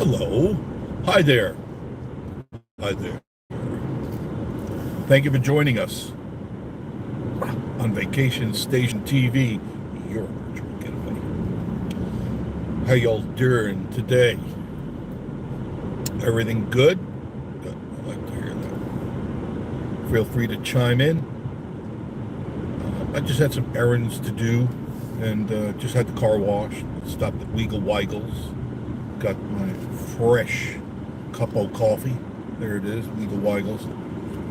Hello. Hi there. Hi there. Thank you for joining us on Vacation Station TV, your virtual getaway. How y'all doing today? Everything good? Good. I like to hear that. Feel free to chime in. I just had some errands to do and just had the car washed. Stopped at Weagle Weigels. Got my fresh cup of coffee. There it is, Weagle Weigels.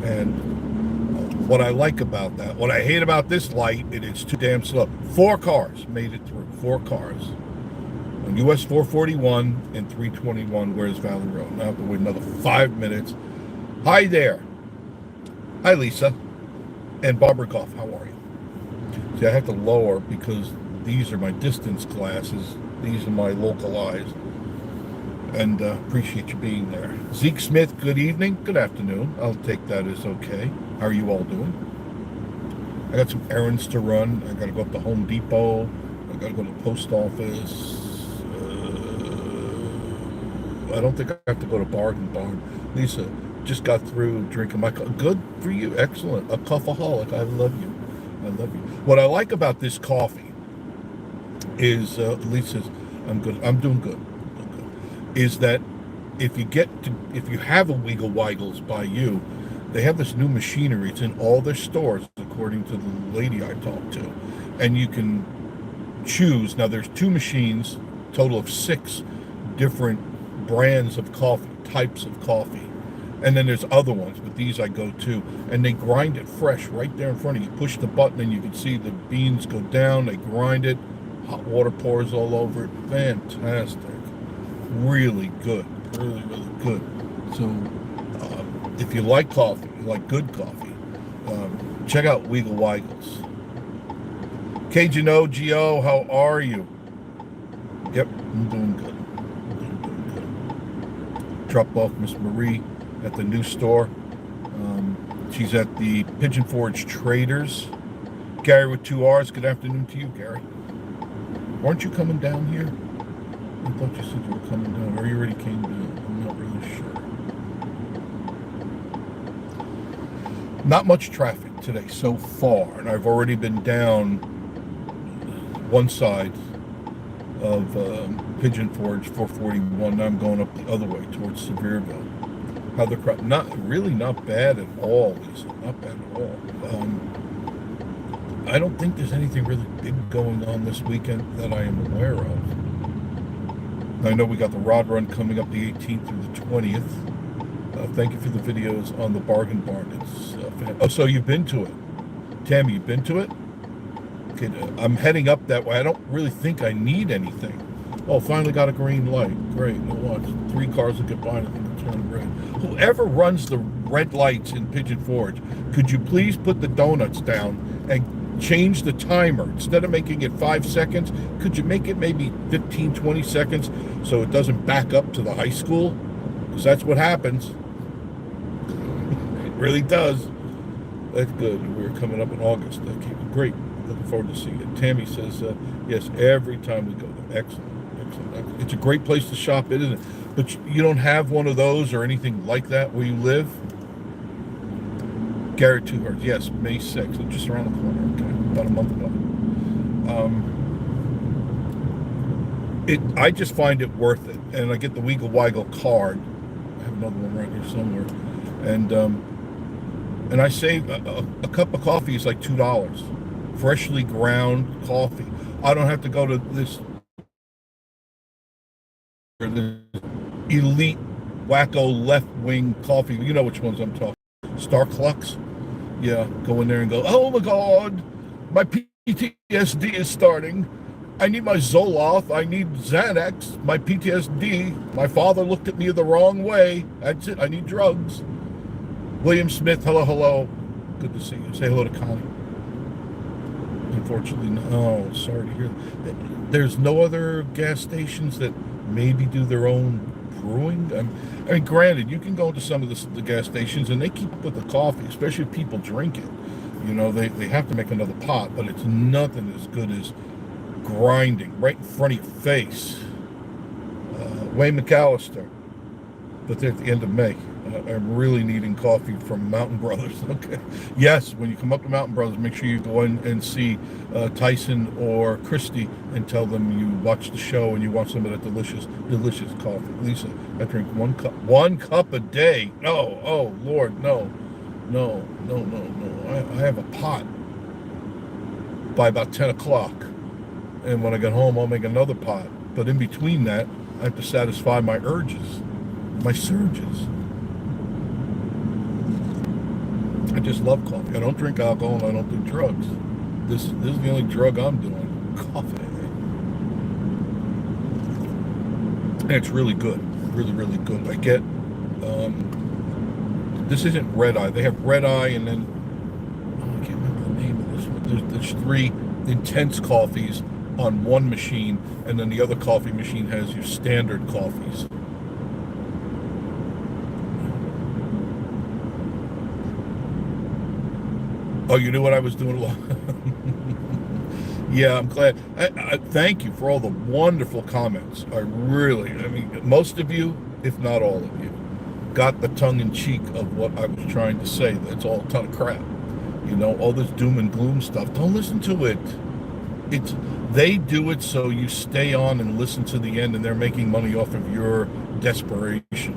And what I like about that, what I hate about this light, it's too damn slow. 4 cars made it through. 4 cars. On US 441 and 321 Wares Valley Road. Now I have to wait another 5 minutes. Hi there. Hi, Lisa. And Barbara Goff, how are you? See, I have to lower because these are my distance glasses. These are my localized. And appreciate you being there. Zeke Smith, good evening, good afternoon. I'll take that as okay. How are you all doing? I got some errands to run. I got to go up to Home Depot. I got to go to the post office. I don't think I have to go to Bargain Barn. Lisa, just got through drinking my coffee. Good for you, excellent. A coffeeholic, I love you. I love you. What I like about this coffee is, Lisa's, I'm good. I'm doing good. Is that if you have a Weagle Weigels by you, they have this new machinery. It's in all their stores, according to the lady I talked to. And you can choose. Now, there's 2 machines, total of 6 different brands of coffee, types of coffee. And then there's other ones, but these I go to. And they grind it fresh right there in front of you. Push the button and you can see the beans go down. They grind it. Hot water pours all over it. Fantastic. Really good, really good. So if you like coffee, you like good coffee, check out Weagle Weigels. Cajun OGO, how are you? Yep, I'm doing good. Dropped off Miss Marie at the new store. She's at the Pigeon Forge Traders. Gary with 2 R's, good afternoon to you, Gary. Aren't you coming down here? I thought you said you were coming down, or you already came down. I'm not really sure. Not much traffic today so far, and I've already been down one side of Pigeon Forge 441. Now I'm going up the other way towards Sevierville. How the crowd? Not bad at all, Lisa. Not bad at all. I don't think there's anything really big going on this weekend that I am aware of. I know we got the Rod Run coming up the 18th through the 20th. Thank you for the videos on the Bargain Barn. It's so you've been to it. Tammy, you've been to it? Okay, I'm heading up that way. I don't really think I need anything. Oh, finally got a green light. Great. Now watch. 3 cars will get by and I think it'll turn red. Whoever runs the red lights in Pigeon Forge, could you please put the donuts down and change the timer? Instead of making it 5 seconds, could you make it maybe 15, 20 seconds so it doesn't back up to the high school? Because that's what happens. It really does. That's good. We're coming up in August. Great. Looking forward to seeing it. Tammy says, yes, every time we go there. Excellent. Excellent. It's a great place to shop, isn't it? But you don't have one of those or anything like that where you live? Garrett 2 Hertz. Yes, May 6th. Just around the corner. Okay, about a month ago. I just find it worth it, and I get the Weagle Weigel card. I have another one right here somewhere, and I save a cup of coffee is like $2, freshly ground coffee. I don't have to go to this elite wacko left-wing coffee. You know which ones I'm talking. Starclux. Yeah, go in there and go, oh my God, my PTSD is starting. I need my Zoloft. I need Xanax. My PTSD. My father looked at me the wrong way. That's it. I need drugs. William Smith, hello, hello. Good to see you. Say hello to Connie. Unfortunately, no. Oh, sorry to hear that. There's no other gas stations that maybe do their own brewing. I mean, granted, you can go into some of the gas stations and they keep up with the coffee, especially if people drink it. You know, they have to make another pot, but it's nothing as good as grinding right in front of your face. Wayne McAllister, but they're at the end of May. I'm really needing coffee from Mountain Brothers. Okay. Yes, when you come up to Mountain Brothers, make sure you go in and see Tyson or Christy and tell them you watched the show and you want some of that delicious, delicious coffee. Lisa, I drink one cup a day. No, oh Lord, no, no, no, no, no. I have a pot by about 10 o'clock, and when I get home, I'll make another pot. But in between that, I have to satisfy my urges, my surges. I just love coffee. I don't drink alcohol and I don't do drugs. This is the only drug I'm doing. Coffee. And it's really good. Really, really good. I get, this isn't Red Eye. They have Red Eye and then, I can't remember the name of this one. There's 3 intense coffees on one machine, and then the other coffee machine has your standard coffees. Oh, you knew what I was doing? Yeah, I'm glad. I thank you for all the wonderful comments. I mean, most of you, if not all of you, got the tongue-in-cheek of what I was trying to say. That's all a ton of crap. You know, all this doom and gloom stuff. Don't listen to it. They do it so you stay on and listen to the end, and they're making money off of your desperation.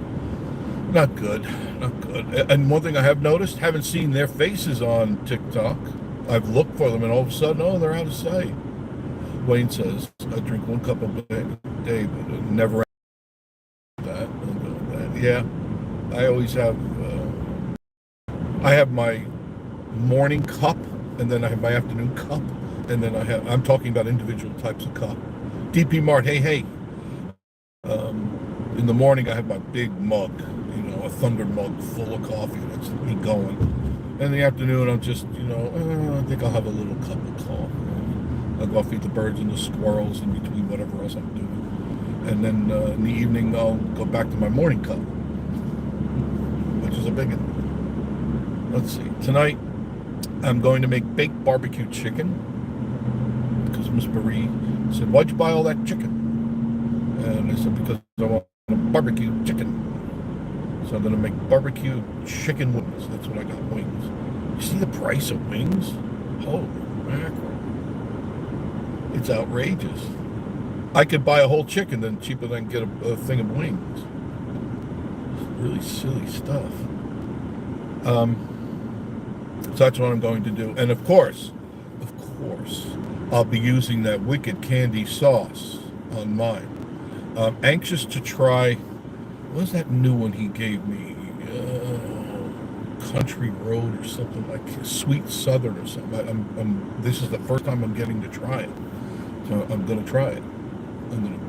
Not good, not good. And one thing I have noticed, haven't seen their faces on TikTok. I've looked for them, and all of a sudden, oh, they're out of sight. Wayne says, I drink 1 cup a day, but it never that. Yeah, I always have, I have my morning cup, and then I have my afternoon cup, and then I'm talking about individual types of cup. DP Mart, hey. In the morning, I have my big mug, a thunder mug full of coffee. That's me going. And in the afternoon, I'm just, I think I'll have a little cup of coffee. I'll go feed the birds and the squirrels in between whatever else I'm doing. And then in the evening, I'll go back to my morning cup, which is a big one. Let's see. Tonight, I'm going to make baked barbecue chicken because Miss Marie said, why'd you buy all that chicken? And I said, because I want a barbecue chicken. So I'm going to make barbecue chicken wings. That's what I got, wings. You see the price of wings? Holy mackerel. It's outrageous. I could buy a whole chicken then cheaper than get a thing of wings. It's really silly stuff. So that's what I'm going to do. And of course, I'll be using that wicked candy sauce on mine. I'm anxious to try, what was that new one he gave me? Country Road or something like Sweet Southern or something. This is the first time I'm getting to try it. So I'm going to try it. I'm going to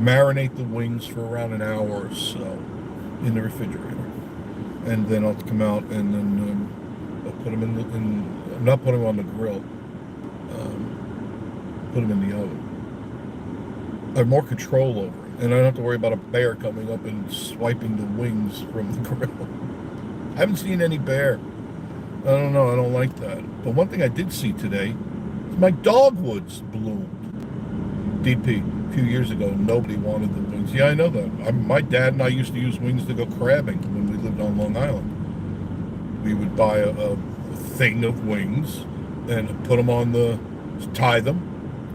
marinate the wings for around an hour or so in the refrigerator. And then I'll come out and then I'll put them I'm not putting them on the grill. Put them in the oven. I have more control over it, and I don't have to worry about a bear coming up and swiping the wings from the grill. I haven't seen any bear. I don't know, I don't like that. But one thing I did see today is my dogwoods bloomed. DP, a few years ago, nobody wanted the wings. Yeah, I know that. My dad and I used to use wings to go crabbing when we lived on Long Island. We would buy a thing of wings and put them on tie them.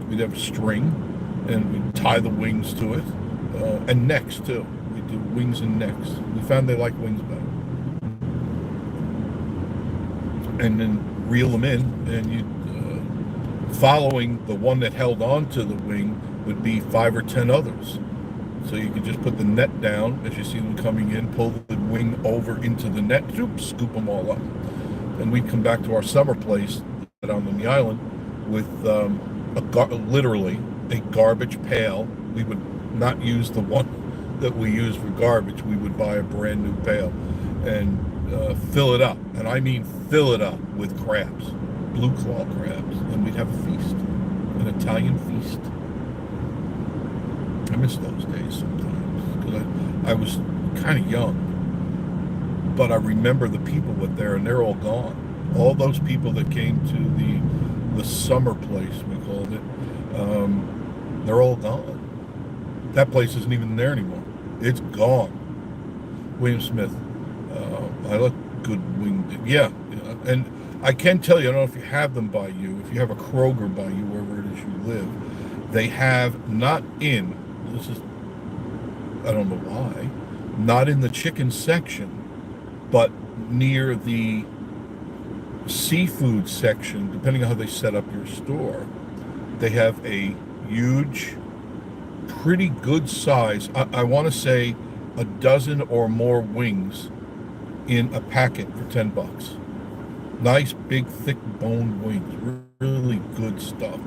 We'd have a string, and we'd tie the wings to it, and necks too. We'd do wings and necks. We found they like wings better. And then reel them in, and you following the one that held on to the wing would be 5 or 10 others. So you could just put the net down as you see them coming in, pull the wing over into the net, scoop them all up. And we'd come back to our summer place down on the island with literally a garbage pail. We would not use the one that we use for garbage. We would buy a brand new pail and fill it up. And I mean fill it up with crabs, blue claw crabs. And we'd have a feast, an Italian feast. I miss those days sometimes because I was kind of young. But I remember the people were there, and they're all gone. All those people that came to the summer place, we called it, they're all gone. That place isn't even there anymore. It's gone. William Smith. I like good winged. Yeah, yeah. And I can tell you, I don't know if you have them by you, if you have a Kroger by you, wherever it is you live, they have not in, this is, I don't know why, not in the chicken section, but near the seafood section, depending on how they set up your store, they have a huge, pretty good size, I want to say a dozen or more wings in a packet for $10. Nice, big, thick boned wings. Really good stuff.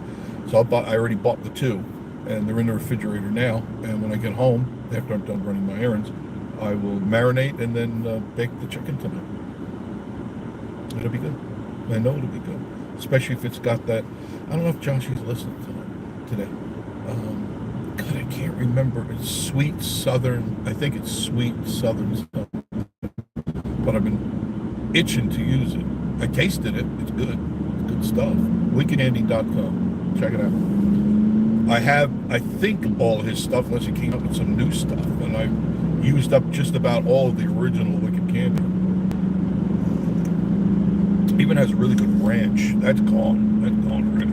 So I already bought the two, and they're in the refrigerator now. And when I get home, after I'm done running my errands, I will marinate and then bake the chicken tonight. It'll be good. I know it'll be good. Especially if it's got that. I don't know if Joshy's listening today. God, I can't remember. It's sweet southern. I think it's sweet southern stuff. But I've been itching to use it. I tasted it. It's good. It's good stuff. WickedAndy.com. Check it out. I have, I think, all his stuff, unless he came up with some new stuff. And I used up just about all of the original Wicked Candy. Even has a really good ranch. That's gone. That's gone already.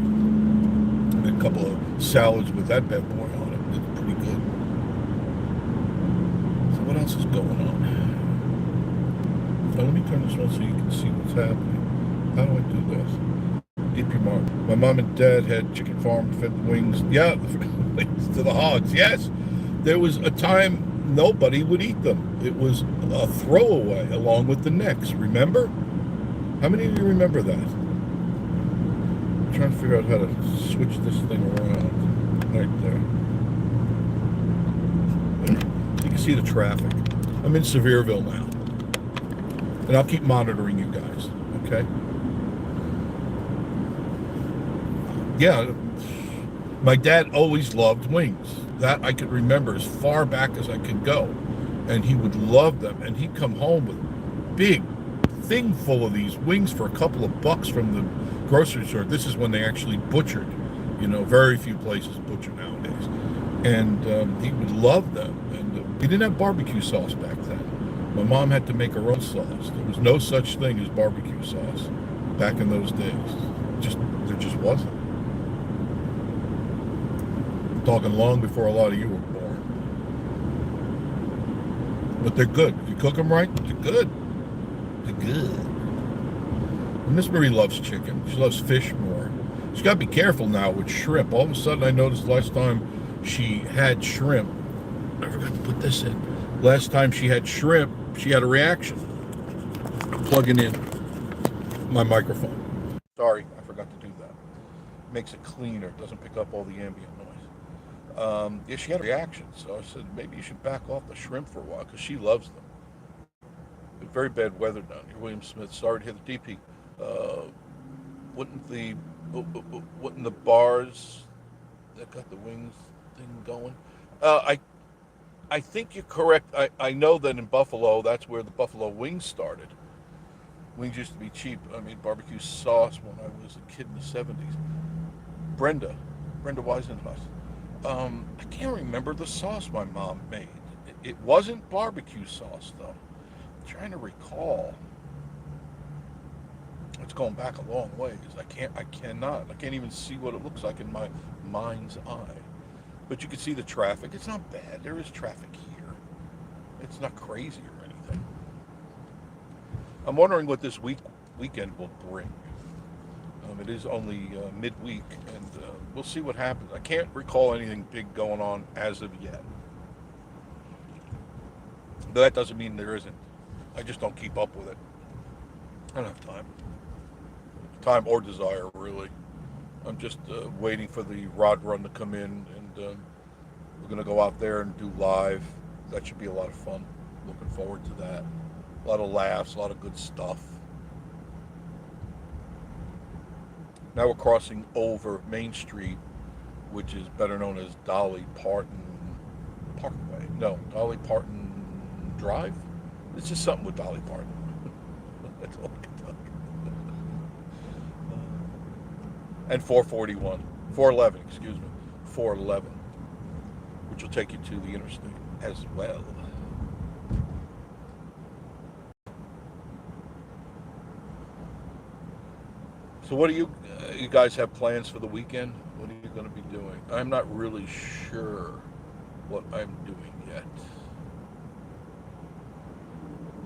And a couple of salads with that bad boy on it. It's pretty good. So what else is going on? Now let me turn this on so you can see what's happening. How do I do this? Dip your mark. My mom and dad had chicken farm, fed wings. Yeah, wings to the hogs. Yes. There was a time nobody would eat them. It was a throwaway along with the necks. Remember? How many of you remember that? I'm trying to figure out how to switch this thing around. Right there. You can see the traffic. I'm in Sevierville now. And I'll keep monitoring you guys, okay? Yeah, my dad always loved wings. That I could remember as far back as I could go. And he would love them. And he'd come home with big thing full of these wings for a couple of bucks from the grocery store. This is when they actually butchered. You know, very few places butcher nowadays. And he would love them. And he didn't have barbecue sauce back then. My mom had to make her own sauce. There was no such thing as barbecue sauce back in those days. There just wasn't. I'm talking long before a lot of you were born. But they're good. If you cook them right, they're good. They're good. And Miss Marie loves chicken. She loves fish more. She's got to be careful now with shrimp. All of a sudden I noticed last time she had shrimp. I forgot to put this in. Last time she had shrimp, she had a reaction. Plugging in my microphone. Sorry, I forgot to do that. Makes it cleaner. Doesn't pick up all the ambient noise. Yeah, she had a reaction. So I said, maybe you should back off the shrimp for a while because she loves them. But very bad weather down here. William Smith, sorry to hear the DP. Wouldn't the bars that got the wings thing going? I think you're correct. I know that in Buffalo, that's where the Buffalo wings started. Wings used to be cheap. I made barbecue sauce when I was a kid in the 70s. Brenda Weisenhuss. I can't remember the sauce my mom made. It wasn't barbecue sauce, though. I'm trying to recall. It's going back a long ways. I can't even see what it looks like in my mind's eye. But you can see the traffic. It's not bad. There is traffic here. It's not crazy or anything. I'm wondering what this weekend will bring. It is only midweek, and we'll see what happens. I can't recall anything big going on as of yet. But that doesn't mean there isn't. I just don't keep up with it. I don't have time. Time or desire, really. I'm just waiting for the rod run to come in, and we're going to go out there and do live. That should be a lot of fun. Looking forward to that. A lot of laughs, a lot of good stuff. Now we're crossing over Main Street, which is better known as Dolly Parton Parkway. No, Dolly Parton Drive? It's just something with Dolly Parton. That's all I can tell you. And 411, excuse me, 411. which will take you to the interstate as well. So what do you guys have plans for the weekend? What are you going to be doing? I'm not really sure what I'm doing yet.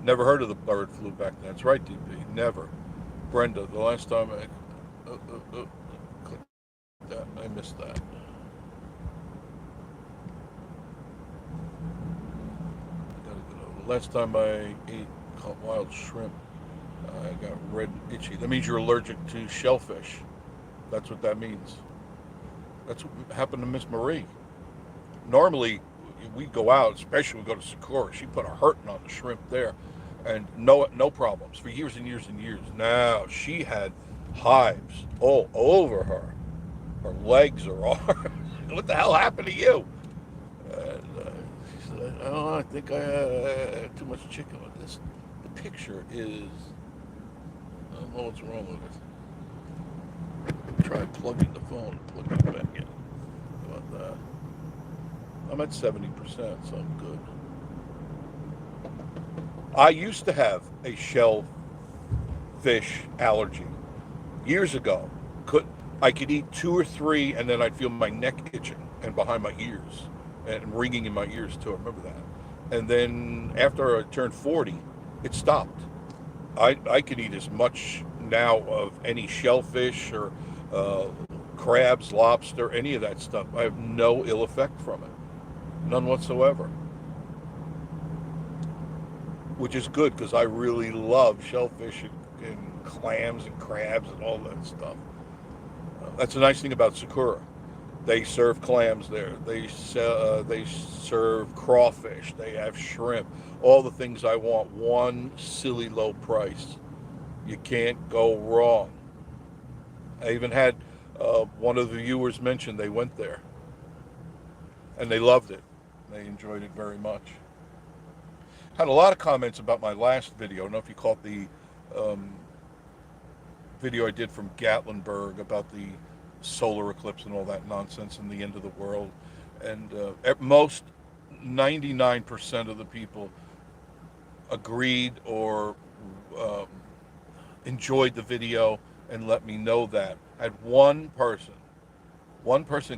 Never heard of the bird flu back then. That's right, DP. Never. Brenda, the last time clicked that, I missed that. The last time I ate wild shrimp, I got red and itchy. That means you're allergic to shellfish. That's what that means. That's what happened to Miss Marie. Normally, we go out, especially we go to Sakura. She put a hurting on the shrimp there, and no problems for years and years and years. Now she had hives all over her. Her legs are all. What the hell happened to you? And she said, "Oh, I think I had too much chicken with this." The picture is. I don't know what's wrong with it. Try plugging the phone, plug it back in. How about that? I'm at 70%, so I'm good. I used to have a shellfish allergy years ago. I could eat 2 or 3, and then I'd feel my neck itching and behind my ears and ringing in my ears too. I remember that. And then after I turned 40, it stopped. I could eat as much now of any shellfish or crabs, lobster, any of that stuff. I have no ill effect from it. None whatsoever. Which is good because I really love shellfish and clams and crabs and all that stuff. That's the nice thing about Sakura. They serve clams there. They serve crawfish. They have shrimp. All the things I want. One silly low price. You can't go wrong. I even had one of the viewers mention they went there. And they loved it. They enjoyed it very much. Had a lot of comments about my last video. I don't know if you caught the video I did from Gatlinburg about the solar eclipse and all that nonsense and the end of the world. And at most, 99% of the people agreed or enjoyed the video and let me know that. I had one person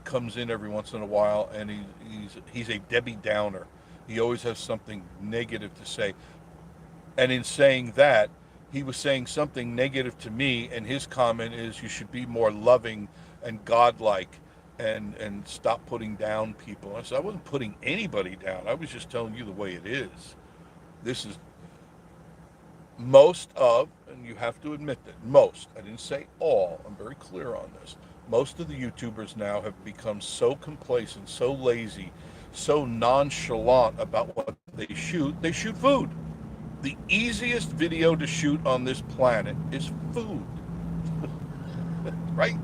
comes in every once in a while, and he's a Debbie Downer. He always has something negative to say. And in saying that, he was saying something negative to me, and his comment is, you should be more loving and godlike and stop putting down people. I said, I wasn't putting anybody down. I was just telling you the way it is. This is most of, and you have to admit that most, I didn't say all, I'm very clear on this, most of the YouTubers now have become so complacent, so lazy, so nonchalant about what they shoot food. The easiest video to shoot on this planet is food. Right?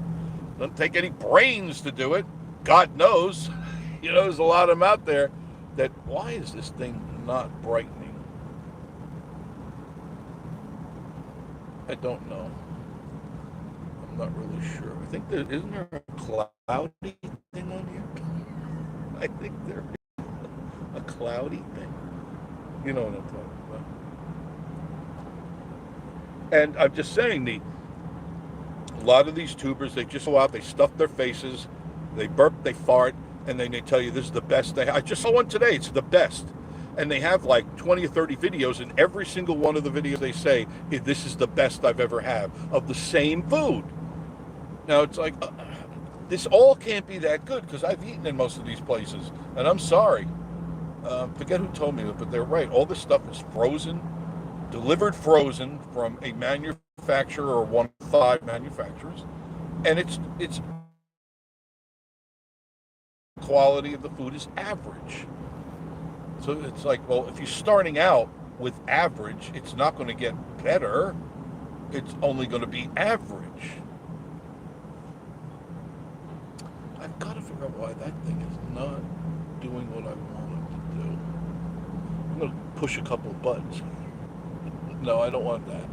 Doesn't take any brains to do it. God knows. You know, there's a lot of them out there that, why is this thing not brightening? I don't know. I'm not really sure. I think isn't there a cloudy thing on here? I think there is a cloudy thing. You know what I'm talking about. And I'm just saying, a lot of these tubers, they just go out, they stuff their faces, they burp, they fart, and then they tell you this is the best they have. I just saw one today, it's the best. And they have like 20 or 30 videos, and every single one of the videos they say, hey, this is the best I've ever had of the same food. Now it's like, this all can't be that good, because I've eaten in most of these places, and I'm sorry. Forget who told me that, but they're right. All this stuff is frozen, delivered frozen from a manufacturer or one of 5 manufacturers, and it's quality of the food is average. So it's like, well, if you're starting out with average, it's not going to get better. It's only going to be average. I've got to figure out why that thing is not doing what I want it to do. I'm going to push a couple of buttons. No, I don't want that.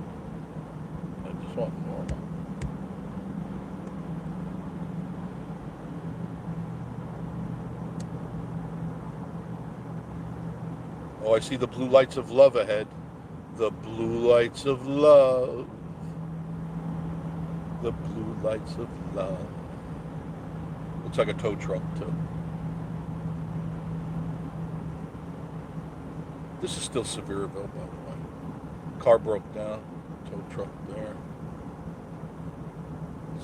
I just want normal. Oh, I see the blue lights of love ahead. The blue lights of love. The blue lights of love. Looks like a tow truck, too. This is still Sevierville, by the way. Car broke down. Tow truck there.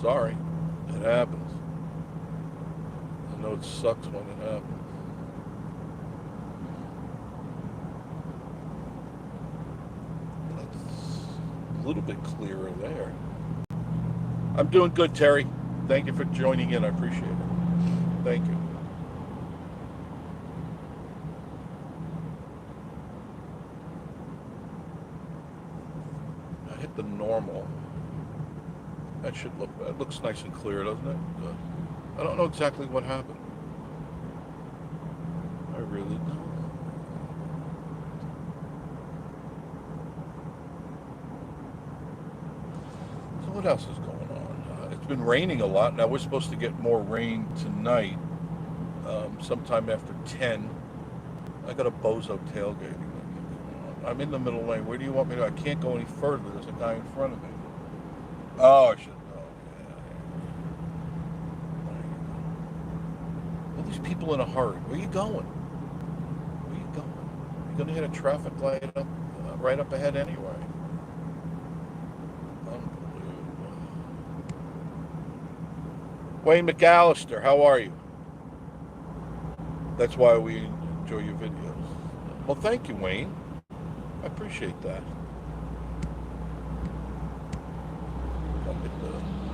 Sorry. It happens. I know it sucks when it happens. That's a little bit clearer there. I'm doing good, Terry. Thank you for joining in. I appreciate it. Thank you. I hit the normal. That should look, that looks nice and clear, doesn't it? I don't know exactly what happened. I really don't. So what else is going on? It's been raining a lot. Now we're supposed to get more rain tonight, sometime after 10. I got a bozo tailgating. I'm in the middle lane. Where do you want me to go? I can't go any further. There's a guy in front of me. Oh, I should know. Yeah. All these people in a hurry. Where are you going? Where are you going? You're going to hit a traffic light up, right up ahead anyway. Unbelievable. Wayne McAllister, how are you? That's why we enjoy your videos. Well, thank you, Wayne. I appreciate that.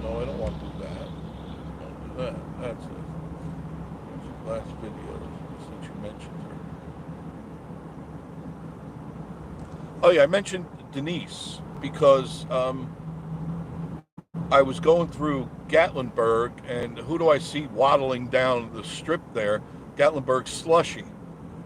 No, I don't want to do that. Don't do that. That's it. Last video, since you mentioned her. Oh yeah, I mentioned Denise because I was going through Gatlinburg, and who do I see waddling down the strip there? Gatlinburg Slushy.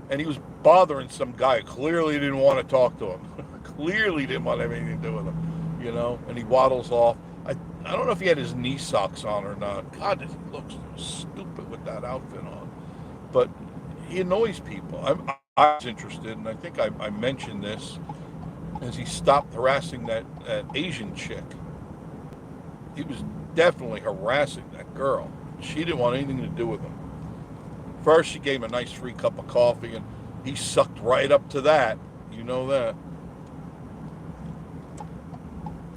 And he was bothering some guy. Clearly didn't want to talk to him. Clearly didn't want to have anything to do with him. You know, and he waddles off. I don't know if he had his knee socks on or not. God, he looks stupid with that outfit on. But he annoys people. I was interested, and I think I mentioned this, as he stopped harassing that Asian chick. He was definitely harassing that girl. She didn't want anything to do with him. First, she gave him a nice free cup of coffee, and he sucked right up to that. You know that.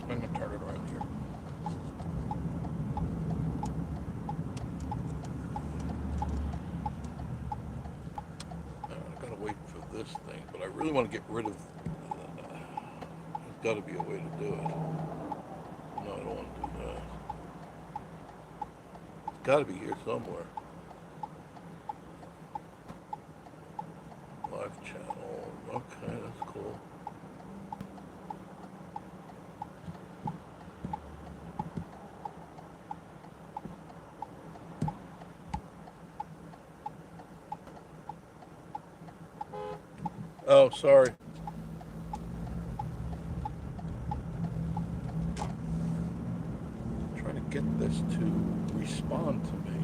I'm going to turn it around here. I've got to wait for this thing, but I really want to get rid of... there's got to be a way to do it. No, I don't want to do that. It's got to be here somewhere. Live channel. Okay, that's cool. Oh, sorry. I'm trying to get this to respond to me.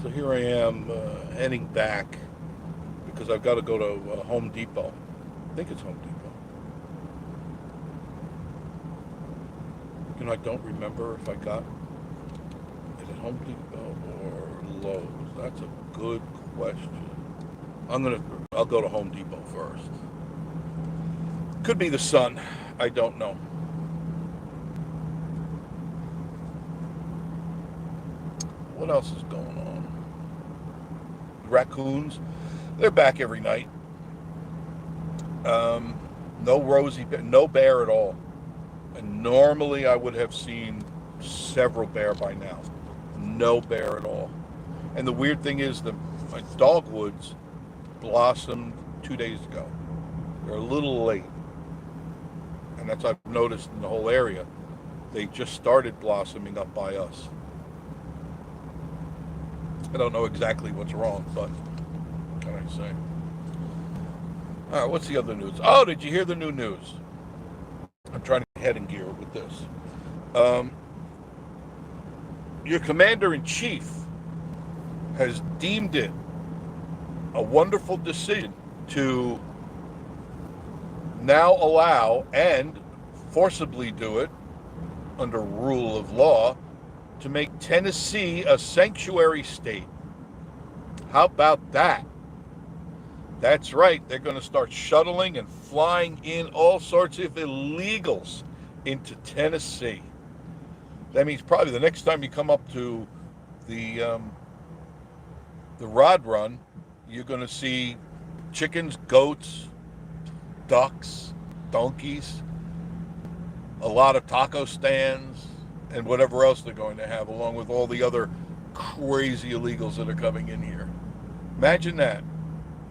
So here I am heading back because I've got to go to Home Depot. I think it's Home Depot. You know, I don't remember if I got it at Home Depot or Lowe's. That's a good question. I'll go to Home Depot first. Could be the sun. I don't know. What else is going on? Raccoons, they're back every night. No Rosie, no bear at all. And normally I would have seen several bear by now. No bear at all. And the weird thing is that my dogwoods blossomed 2 days ago. They're a little late. And that's what I've noticed in the whole area. They just started blossoming up by us. I don't know exactly what's wrong, but what can I say? All right, what's the other news? Oh, did you hear the new news? I'm trying to head in gear with this. Your commander-in-chief has deemed it a wonderful decision to now allow and forcibly do it under rule of law to make Tennessee a sanctuary state. How about that? That's right. They're going to start shuttling and flying in all sorts of illegals into Tennessee. That means probably the next time you come up to the um, the Rod Run, you're going to see chickens, goats, ducks, donkeys, a lot of taco stands, and whatever else they're going to have, along with all the other crazy illegals that are coming in here. Imagine that.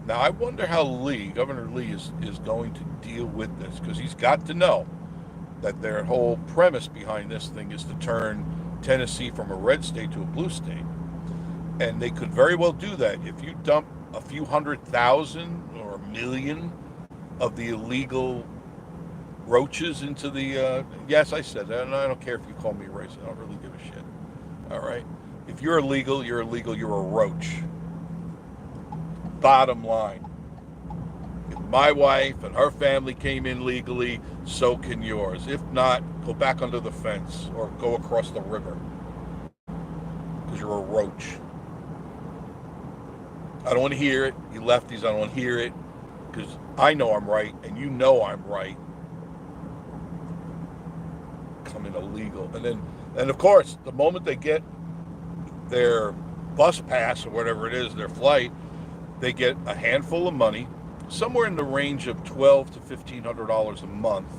Now, I wonder how Governor Lee, is going to deal with this, because he's got to know that their whole premise behind this thing is to turn Tennessee from a red state to a blue state. And they could very well do that if you dump a few 100,000 or a million of the illegal roaches into the, yes, I said that, and I don't care if you call me racist. I don't really give a shit. All right? If you're illegal, you're illegal. You're a roach. Bottom line. If my wife and her family came in legally, so can yours. If not, go back under the fence or go across the river, because you're a roach. I don't want to hear it. You lefties, I don't want to hear it, because I know I'm right and you know I'm right. Coming illegal. And of course, the moment they get their bus pass or whatever it is, their flight, they get a handful of money, somewhere in the range of $1,200 to $1,500 a month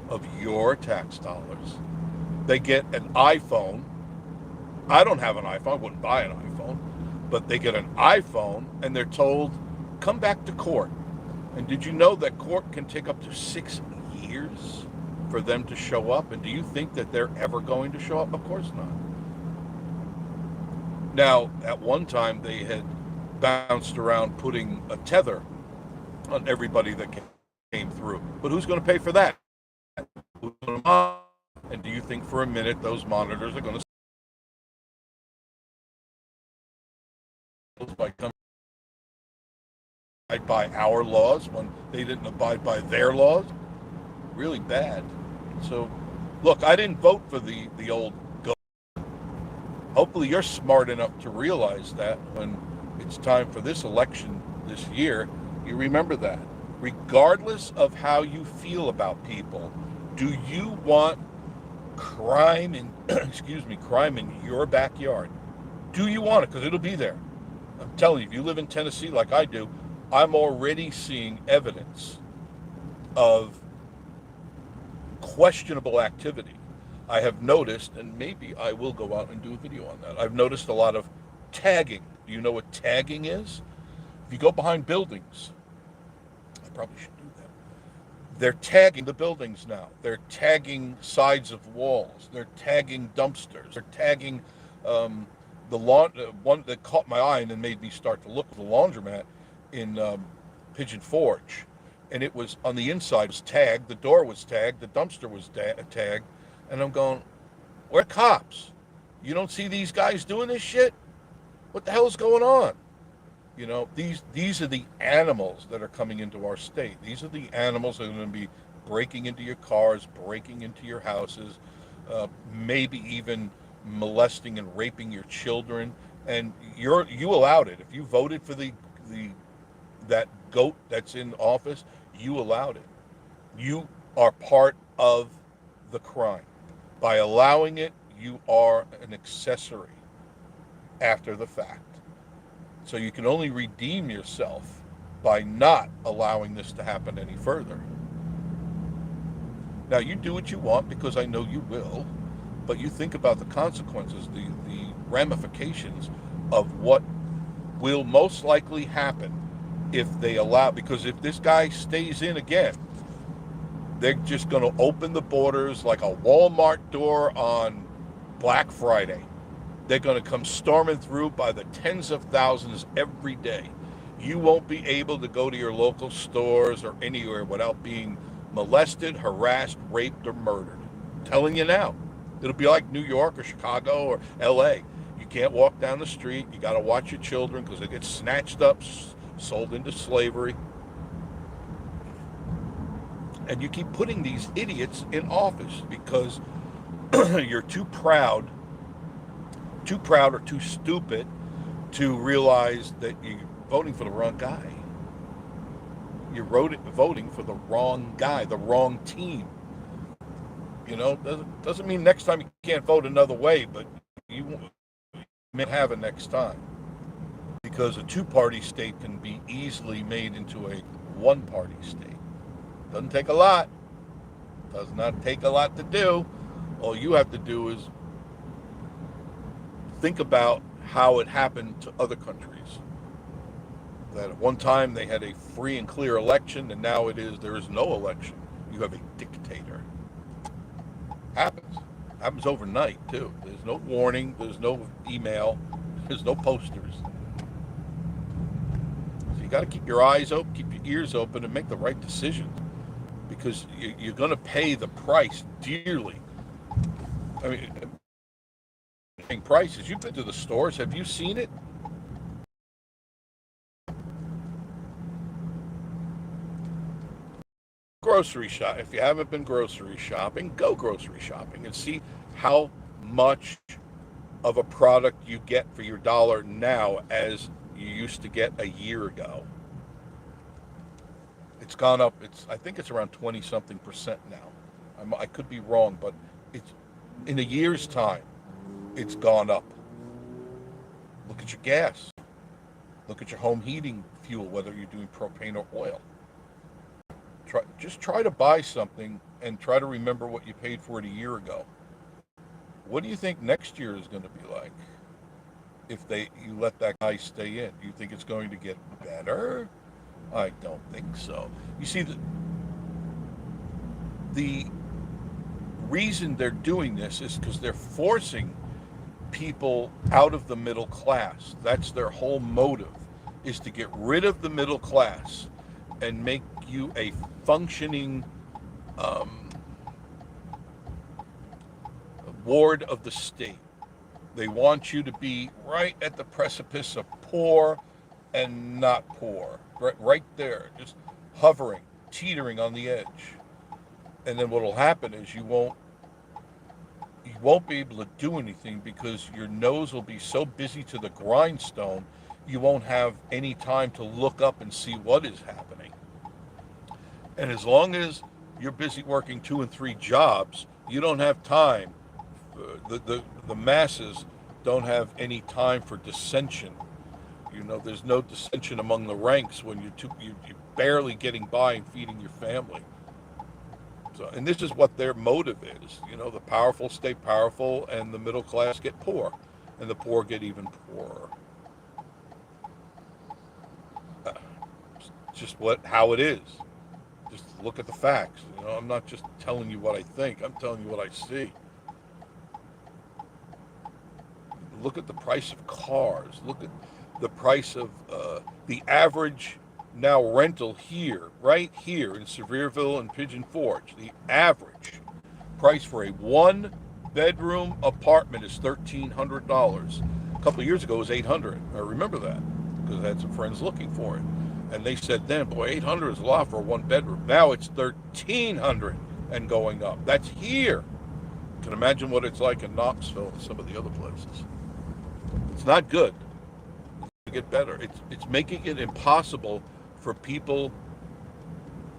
of your tax dollars. They get an iPhone. I don't have an iPhone. I wouldn't buy an iPhone. But they get an iPhone and they're told, come back to court. And did you know that court can take up to 6 years for them to show up? And do you think that they're ever going to show up? Of course not. Now, at one time, they had bounced around putting a tether on everybody that came through. But who's going to pay for that? Who's going to monitor? And do you think for a minute those monitors are going to abide by our laws when they didn't abide by their laws? Really bad. So, look, I didn't vote for the old goat. Hopefully you're smart enough to realize that when it's time for this election this year, you remember that. Regardless of how you feel about people, do you want crime in crime in your backyard? Do you want it? Because it'll be there. I'm telling you, if you live in Tennessee like I do, I'm already seeing evidence of questionable activity. I have noticed, and maybe I will go out and do a video on that. I've noticed a lot of tagging. Do you know what tagging is? If you go behind buildings, I probably should do that. They're tagging the buildings now. They're tagging sides of walls. They're tagging dumpsters. They're tagging the lawn. One that caught my eye and then made me start to look at the laundromat in Pigeon Forge, and it was on the inside was tagged. The door was tagged. The dumpster was tagged, and I'm going, "Where are cops? You don't see these guys doing this shit? What the hell is going on?" You know, these are the animals that are coming into our state. These are the animals that are going to be breaking into your cars, breaking into your houses, maybe even molesting and raping your children. And you allowed it. If you voted for that goat that's in office, you allowed it. You are part of the crime. By allowing it, you are an accessory after the fact. So you can only redeem yourself by not allowing this to happen any further. Now, you do what you want, because I know you will, but you think about the consequences, the ramifications of what will most likely happen if they allow, because if this guy stays in again, they're just going to open the borders like a Walmart door on Black Friday. They're going to come storming through by the tens of thousands every day. You won't be able to go to your local stores or anywhere without being molested, harassed, raped, or murdered. I'm telling you now. It'll be like New York or Chicago or LA. You can't walk down the street. You got to watch your children, because they get snatched up, sold into slavery. And you keep putting these idiots in office because you're too proud or too stupid to realize that you're voting for the wrong guy. You're voting for the wrong guy, the wrong team. Doesn't mean next time you can't vote another way, but you may have a next time. Because a two-party state can be easily made into a one-party state. Doesn't take a lot. Does not take a lot to do. All you have to do is think about how it happened to other countries. That at one time they had a free and clear election, and now there is no election. You have a dictator. Happens overnight too. There's no warning. There's no email. There's no posters. So you got to keep your eyes open, keep your ears open, and make the right decisions, because you're going to pay the price dearly. I mean, prices. You've been to the stores. Have you seen it? Grocery shop. If you haven't been grocery shopping, go grocery shopping and see how much of a product you get for your dollar now as you used to get a year ago. It's gone up. I think it's around 20-something% now. I could be wrong, but it's in a year's time, it's gone up. Look at your gas. Look at your home heating fuel, whether you're doing propane or oil. Just try to buy something and try to remember what you paid for it a year ago. What do you think next year is going to be like if you let that guy stay in? Do you think it's going to get better? I don't think so. You see, the reason they're doing this is because they're forcing people out of the middle class. That's their whole motive, is to get rid of the middle class and make you a functioning ward of the state. They want you to be right at the precipice of poor and not poor, right there, just hovering, teetering on the edge. And then what will happen is you won't be able to do anything because your nose will be so busy to the grindstone, you won't have any time to look up and see what is happening. And as long as you're busy working 2 and 3 jobs, you don't have time. The masses don't have any time for dissension. There's no dissension among the ranks when you're barely getting by and feeding your family. So, and this is what their motive is. The powerful stay powerful, and the middle class get poor, and the poor get even poorer. Just how it is. Just look at the facts. I'm not just telling you what I think. I'm telling you what I see. Look at the price of cars. Look at the price of the average now rental here, right here in Sevierville and Pigeon Forge. The average price for a 1-bedroom apartment is $1,300. A couple of years ago it was $800. I remember that because I had some friends looking for it. And they said then, boy, $800 is a lot for a 1-bedroom. Now it's $1,300 and going up. That's here. You can imagine what it's like in Knoxville and some of the other places. It's not good. It's get better. It's making it impossible for people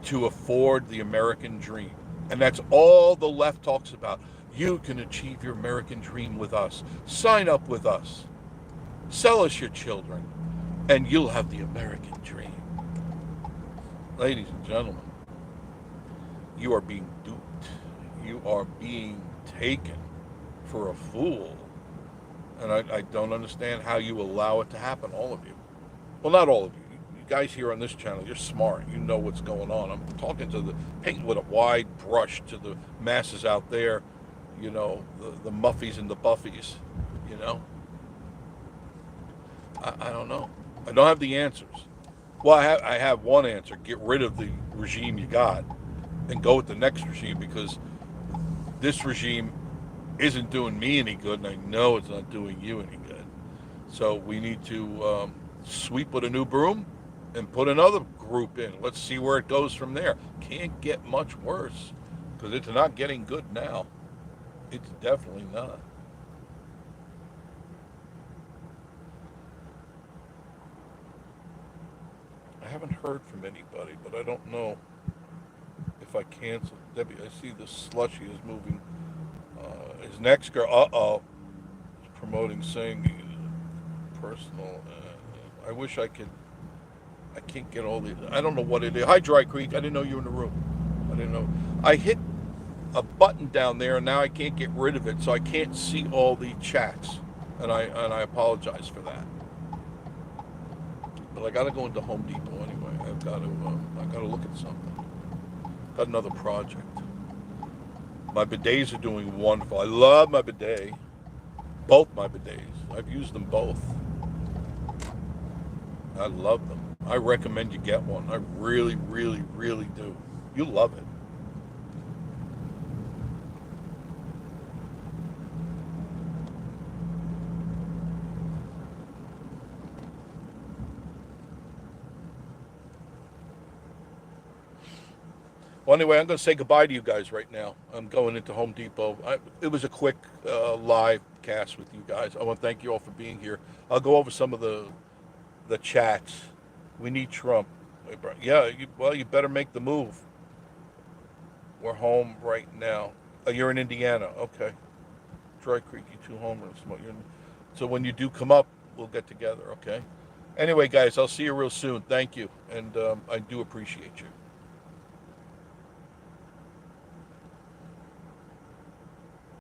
to afford the American dream. And that's all the left talks about. You can achieve your American dream with us. Sign up with us. Sell us your children, and you'll have the American dream. Ladies and gentlemen, you are being duped. You are being taken for a fool. And I don't understand how you allow it to happen, all of you. Well, not all of you. You guys here on this channel, you're smart. You know what's going on. I'm talking to painting with a wide brush to the masses out there, the muffies and the buffies, I don't know. I don't have the answers. Well, I have one answer. Get rid of the regime you got and go with the next regime, because this regime isn't doing me any good, and I know it's not doing you any good. So we need to sweep with a new broom and put another group in. Let's see where it goes from there. Can't get much worse because it's not getting good now. It's definitely not. I haven't heard from anybody, but I don't know if I cancel. Debbie, I see the slushy is moving. His next girl, promoting saying personal. I wish I could. I can't get all the. I don't know what it is. Hi, Dry Creek. I didn't know you were in the room. I didn't know. I hit a button down there, and now I can't get rid of it, so I can't see all the chats, and I apologize for that. But I got to go into Home Depot anyway. I got to look at something. Got another project. My bidets are doing wonderful. I love my bidet. Both my bidets. I've used them both. I love them. I recommend you get one. I really, really, really do. You'll love it. Well, anyway, I'm going to say goodbye to you guys right now. I'm going into Home Depot. It was a quick live cast with you guys. I want to thank you all for being here. I'll go over some of the chats. We need Trump. Yeah, well, you better make the move. We're home right now. Oh, you're in Indiana. Okay. Troy Creek, you two homers. So when you do come up, we'll get together, okay? Anyway, guys, I'll see you real soon. Thank you. And I do appreciate you.